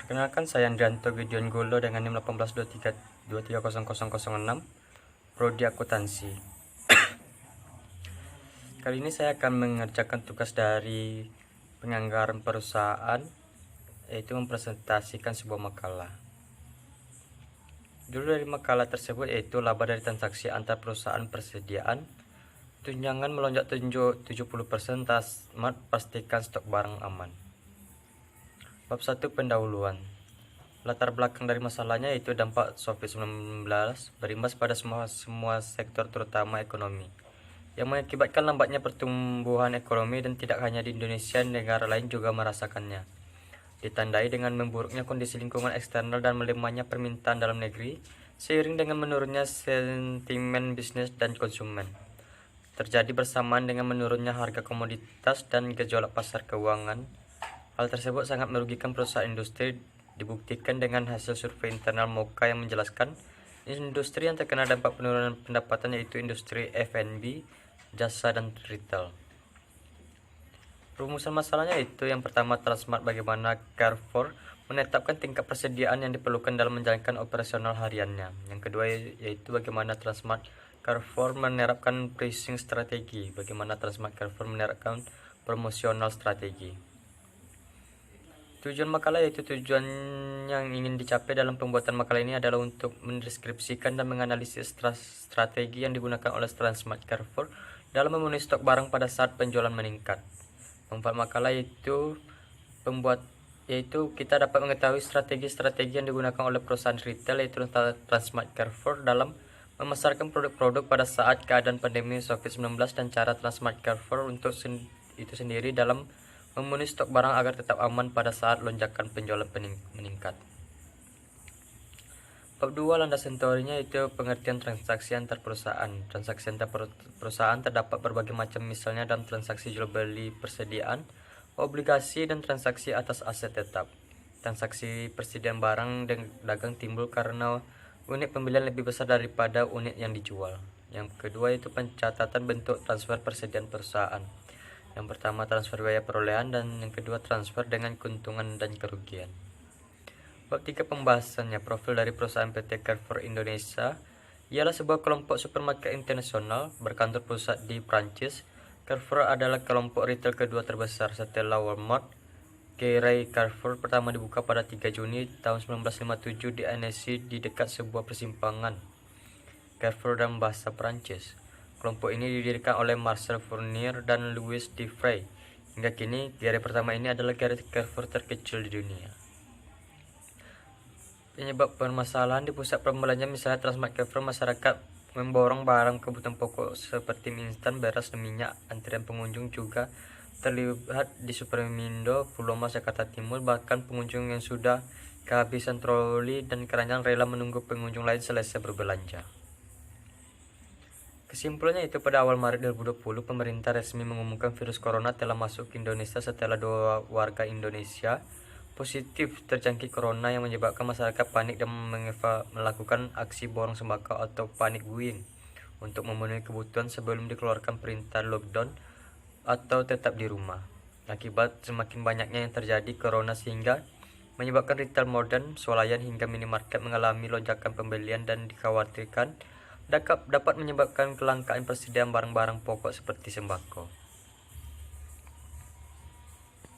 Perkenalkan, saya Andrianto Gideon Golo dengan NIM 1823230006, Prodi Akuntansi. Kali ini saya akan mengerjakan tugas dari penganggaran perusahaan, yaitu mempresentasikan sebuah makalah. Dulu dari makalah tersebut yaitu laba dari transaksi antar perusahaan persediaan, tunjangan melonjak 70%, tasmat pastikan stok barang aman. Bab 1, pendahuluan. Latar belakang dari masalahnya yaitu dampak COVID-19 berimbas pada semua sektor terutama ekonomi, yang mengakibatkan lambatnya pertumbuhan ekonomi dan tidak hanya di Indonesia, negara lain juga merasakannya. Ditandai dengan memburuknya kondisi lingkungan eksternal dan melemahnya permintaan dalam negeri, seiring dengan menurunnya sentimen bisnis dan konsumen. Terjadi bersamaan dengan menurunnya harga komoditas dan gejolak pasar keuangan. Hal tersebut sangat merugikan perusahaan industri, dibuktikan dengan hasil survei internal MOKA yang menjelaskan industri yang terkena dampak penurunan pendapatan yaitu industri F&B, jasa, dan retail. Rumusan masalahnya itu yang pertama, Transmart bagaimana Carrefour menetapkan tingkat persediaan yang diperlukan dalam menjalankan operasional hariannya. Yang kedua yaitu bagaimana Transmart Carrefour menerapkan pricing strategi, bagaimana Transmart Carrefour menerapkan promosional strategi. Tujuan makalah yaitu tujuan yang ingin dicapai dalam pembuatan makalah ini adalah untuk mendeskripsikan dan menganalisis strategi yang digunakan oleh Transmart Carrefour dalam memenuhi stok barang pada saat penjualan meningkat. Membuat makalah yaitu kita dapat mengetahui strategi-strategi yang digunakan oleh perusahaan retail yaitu Transmart Carrefour dalam memasarkan produk-produk pada saat keadaan pandemi COVID-19 dan cara Transmart Carrefour untuk itu sendiri dalam memenuhi stok barang agar tetap aman pada saat lonjakan penjualan meningkat. Bab 2, landasan teorinya yaitu pengertian transaksi antar perusahaan. Transaksi antar perusahaan terdapat berbagai macam, misalnya dalam transaksi jual beli persediaan, obligasi, dan transaksi atas aset tetap. Transaksi persediaan barang dan dagang timbul karena unit pembelian lebih besar daripada unit yang dijual. Yang kedua yaitu pencatatan bentuk transfer persediaan perusahaan. Yang pertama transfer biaya perolehan dan yang kedua transfer dengan keuntungan dan kerugian. Bab 3, pembahasannya. Profil dari perusahaan PT Carrefour Indonesia ialah sebuah kelompok supermarket internasional berkantor pusat di Prancis. Carrefour adalah kelompok retail kedua terbesar setelah Walmart. Gerai Carrefour pertama dibuka pada 3 Juni tahun 1957 di Annecy di dekat sebuah persimpangan. Carrefour dalam bahasa Prancis. Kelompok ini didirikan oleh Marcel Fournier dan Louis Dufray. Hingga kini, gerai pertama ini adalah gerai Carrefour terkecil di dunia. Penyebab permasalahan di pusat perbelanjaan, misalnya Transmart Carrefour, masyarakat memborong barang kebutuhan pokok seperti mie instan, beras, dan minyak. Antrian pengunjung juga terlihat di Supermindo, Pulau Mas, Jakarta Timur. Bahkan pengunjung yang sudah kehabisan troli dan keranjang rela menunggu pengunjung lain selesai berbelanja. Kesimpulannya itu pada awal Maret 2020, pemerintah resmi mengumumkan virus corona telah masuk ke Indonesia setelah 2 warga Indonesia positif terjangkit corona yang menyebabkan masyarakat panik dan melakukan aksi borong sembako atau panic buying untuk memenuhi kebutuhan sebelum dikeluarkan perintah lockdown atau tetap di rumah. Akibat semakin banyaknya yang terjadi corona sehingga menyebabkan retail modern, swalayan hingga minimarket mengalami lonjakan pembelian dan dikhawatirkan dapat menyebabkan kelangkaan persediaan barang-barang pokok seperti sembako.